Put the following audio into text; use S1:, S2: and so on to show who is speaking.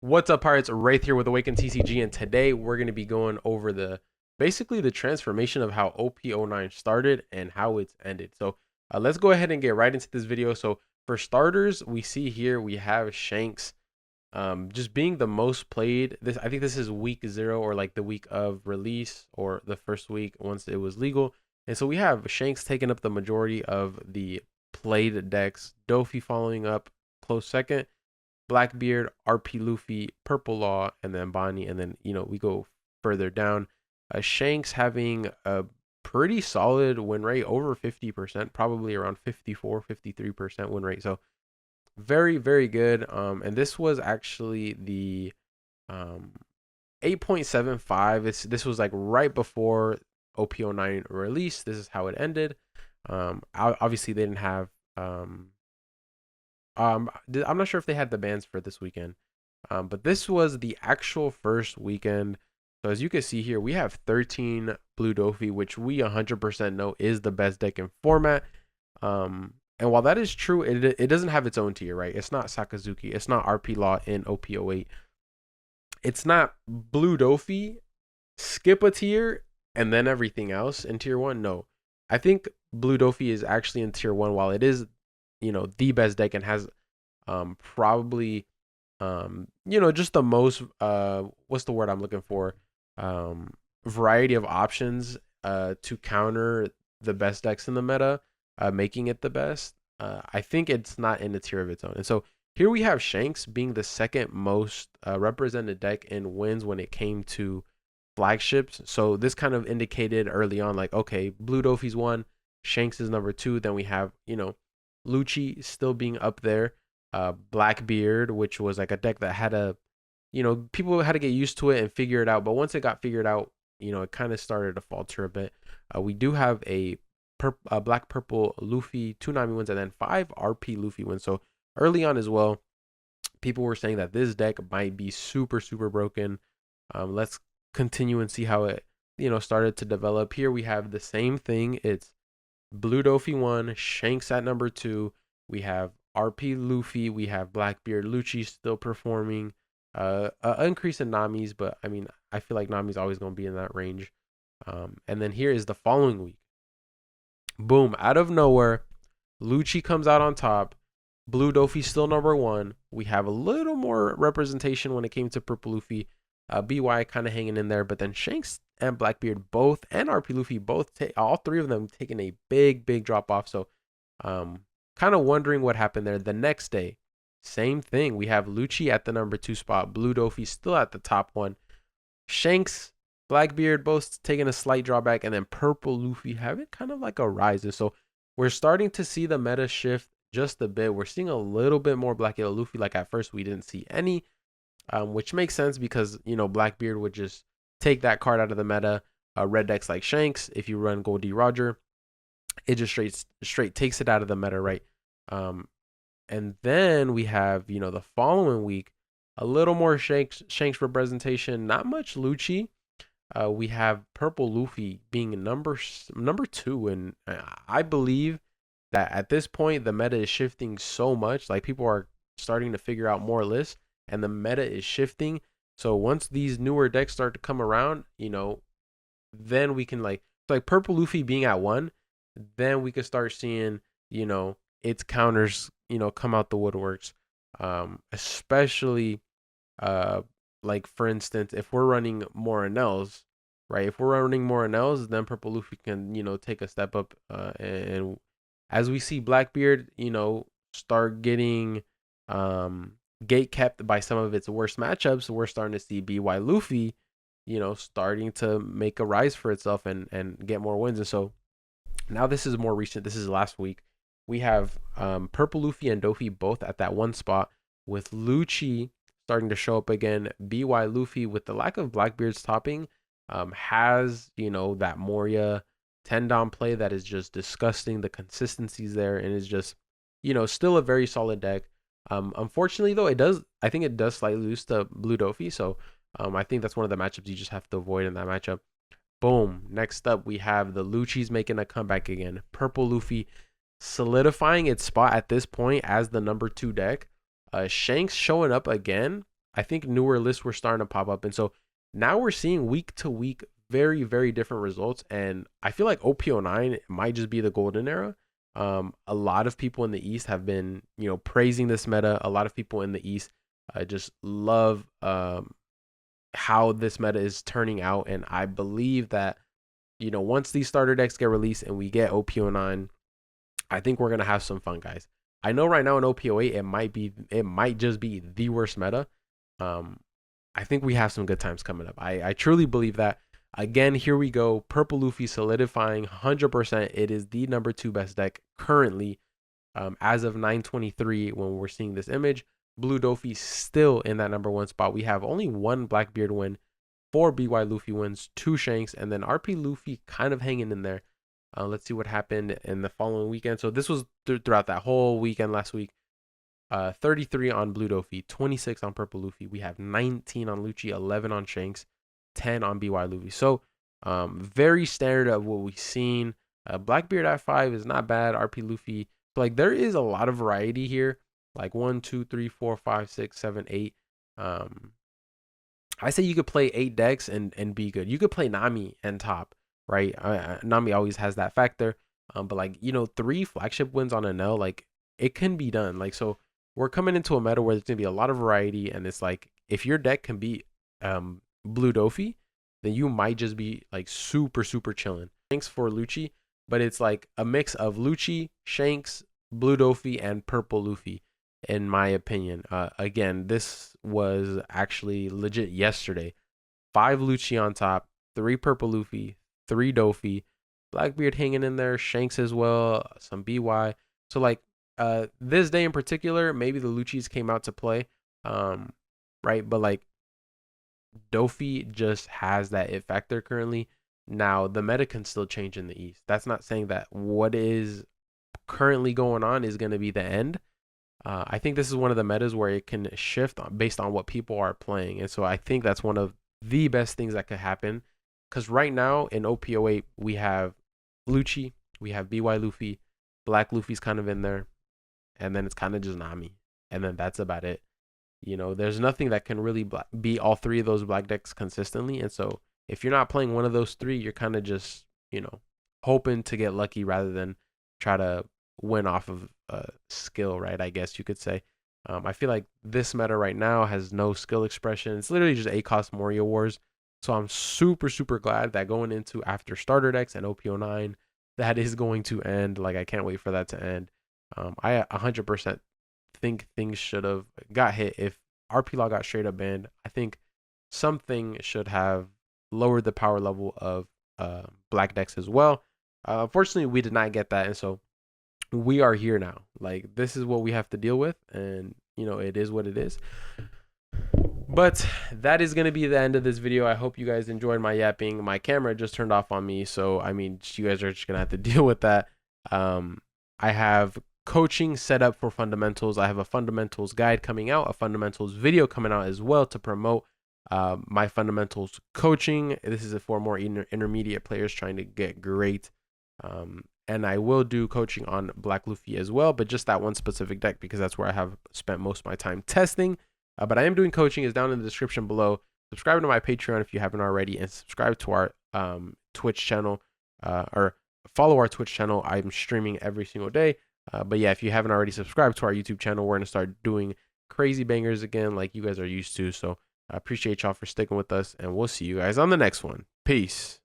S1: What's up, Pirates? Wraith here with Awaken TCG, and today we're going to be going over basically the transformation of how OP09 started and how it's ended. So let's go ahead and get right into this video. So for starters, we see here we have Shanks just being the most played. I think this is week 0 or like the week of release or the first week once it was legal. And so we have Shanks taking up the majority of the played decks. Dofi following up close second. Blackbeard, RP Luffy, Purple Law, and then Bonnie, and then we go further down. Shanks having a pretty solid win rate, over 50%, probably around 54, 53% win rate. So very, very good. And this was actually the 8.75. This was like right before OP09 release. This is how it ended. Obviously they didn't have I'm not sure if they had the bans for this weekend, but this was the actual first weekend. So as you can see here, we have 13 Blue Dofi, which we 100% know is the best deck in format. And while that is true, it doesn't have its own tier, right? It's not Sakazuki, it's not RP Law in OP08, it's not Blue Dofi. Skip a tier and then everything else in tier one. No, I think Blue Dofi is actually in tier one, while it is the best deck and has probably just the most what's the word I'm looking for, variety of options to counter the best decks in the meta, making it the best. I think it's not in a tier of its own. And so here we have Shanks being the second most represented deck in wins when it came to flagships. So this kind of indicated early on, like, okay, Blue Dofi's one, Shanks is number two. Then we have, Lucci still being up there. Blackbeard, which was like a deck that had people had to get used to it and figure it out. But once it got figured out, it kind of started to falter a bit. We do have a black purple Luffy, 2 Nami wins, and then 5 RP Luffy wins. So early on as well, people were saying that this deck might be super, super broken. Let's continue and see how it, started to develop. Here we have the same thing. It's Blue Dofi 1, Shanks at number 2. We have RP Luffy. We have Blackbeard Lucci still performing. Increase in Nami's, but I mean, I feel like Nami's always going to be in that range. And then here is the following week. Boom, out of nowhere, Lucci comes out on top. Blue Dofi still number 1. We have a little more representation when it came to Purple Luffy. BY kind of hanging in there, but then Shanks and Blackbeard both, and RP Luffy both, all three of them taking a big, big drop off. So, kind of wondering what happened there. The next day, same thing. We have Lucci at the number 2 spot. Blue Dofi still at the top one. Shanks, Blackbeard both taking a slight drawback, and then Purple Luffy having kind of like a rise. And so we're starting to see the meta shift just a bit. We're seeing a little bit more Black Yellow Luffy. Like at first we didn't see any, which makes sense because Blackbeard would just take that card out of the meta. Red decks like Shanks, if you run Goldie Roger, it just straight takes it out of the meta, right? And then we have the following week a little more Shanks representation, not much Lucci. We have Purple Luffy being number 2, and I believe that at this point the meta is shifting so much. Like people are starting to figure out more lists, and the meta is shifting. So once these newer decks start to come around, then we can like Purple Luffy being at 1, then we could start seeing its counters come out the woodworks. Especially like for instance, if we're running Morinels, right? If we're running Morinels, then Purple Luffy can take a step up. And as we see Blackbeard, start getting gate kept by some of its worst matchups, we're starting to see BY Luffy, starting to make a rise for itself and get more wins. And so now this is more recent. This is last week. We have Purple Luffy and Dofi both at that 1 spot, with Lucci starting to show up again. BY Luffy, with the lack of Blackbeard's topping, has that Moria 10 down play that is just disgusting. The consistency's there, and is just still a very solid deck. Unfortunately though, I think it does slightly lose to Blue Dofi. So I think that's one of the matchups you just have to avoid in that matchup. Boom. Next up, we have the Lucci's making a comeback again. Purple Luffy solidifying its spot at this point as the number 2 deck. Shanks showing up again, I think newer lists were starting to pop up. And so now we're seeing week to week very, very different results. And I feel like OP09 might just be the golden era. A lot of people in the East have been, praising this meta. A lot of people in the East just love how this meta is turning out. And I believe that, once these starter decks get released and we get OP09, I think we're going to have some fun, guys. I know right now in OP08 it might just be the worst meta. Um, I think we have some good times coming up. I truly believe that. Again, here we go. Purple Luffy solidifying 100%. It is the number 2 best deck currently, as of 9/23 when we're seeing this image. Blue Dofi still in that number 1 spot. We have only 1 Blackbeard win, 4 BY Luffy wins, 2 Shanks, and then RP Luffy kind of hanging in there. Let's see what happened in the following weekend. So this was throughout that whole weekend last week. 33 on Blue Dofi, 26 on Purple Luffy. We have 19 on Lucci, 11 on Shanks, 10 on BY Luffy. So very standard of what we've seen. Blackbeard at 5 is not bad. RP Luffy, like there is a lot of variety here. Like 1, 2, 3, 4, 5, 6, 7, 8. I say you could play 8 decks and be good. You could play Nami and top, right? Nami always has that factor. But like, 3 flagship wins on Enel, like it can be done. Like, so we're coming into a meta where there's gonna be a lot of variety, and it's like if your deck can beat Blue Dofi, then you might just be like super, super chilling. Thanks for Lucci, but it's like a mix of Lucci, Shanks, Blue Dofi, and Purple Luffy, in my opinion. Again, this was actually legit yesterday. 5 Lucci on top, 3 Purple Luffy, 3 Dofi, Blackbeard hanging in there, Shanks as well, some BY. So like this day in particular, maybe the Luccis came out to play. Right? But like Dofi just has that it factor currently. Now the meta can still change in the East. That's not saying that what is currently going on is going to be the end. I think this is one of the metas where it can shift based on what people are playing. And so I think that's one of the best things that could happen. Because right now in OP08, we have Lucci, we have BY Luffy, Black Luffy's kind of in there, and then it's kind of just Nami. And then that's about it. There's nothing that can really beat all 3 of those black decks consistently. And so if you're not playing one of those 3, you're kind of just, hoping to get lucky rather than try to win off of skill, right? I guess you could say. I feel like this meta right now has no skill expression. It's literally just ACOS Moria Wars. So I'm super, super glad that going into after starter decks and OP09, that is going to end. Like, I can't wait for that to end. I 100% think things should have got hit if RP Law got straight up banned. I think something should have lowered the power level of black decks as well. Unfortunately, we did not get that. And so we are here now. Like, this is what we have to deal with, and it is what it is. But that is going to be the end of this video. I hope you guys enjoyed my yapping. My camera just turned off on me, so I mean, you guys are just going to have to deal with that. I have coaching set up for fundamentals. I have a fundamentals guide coming out, a fundamentals video coming out as well to promote my fundamentals coaching. This is for more intermediate players trying to get great. And I will do coaching on Black Luffy as well, but just that one specific deck because that's where I have spent most of my time testing. But I am doing coaching. Is down in the description below. Subscribe to my Patreon if you haven't already, and subscribe to our Twitch channel, or follow our Twitch channel. I'm streaming every single day. But yeah, if you haven't already subscribed to our YouTube channel, we're going to start doing crazy bangers again like you guys are used to. So I appreciate y'all for sticking with us, and we'll see you guys on the next one. Peace.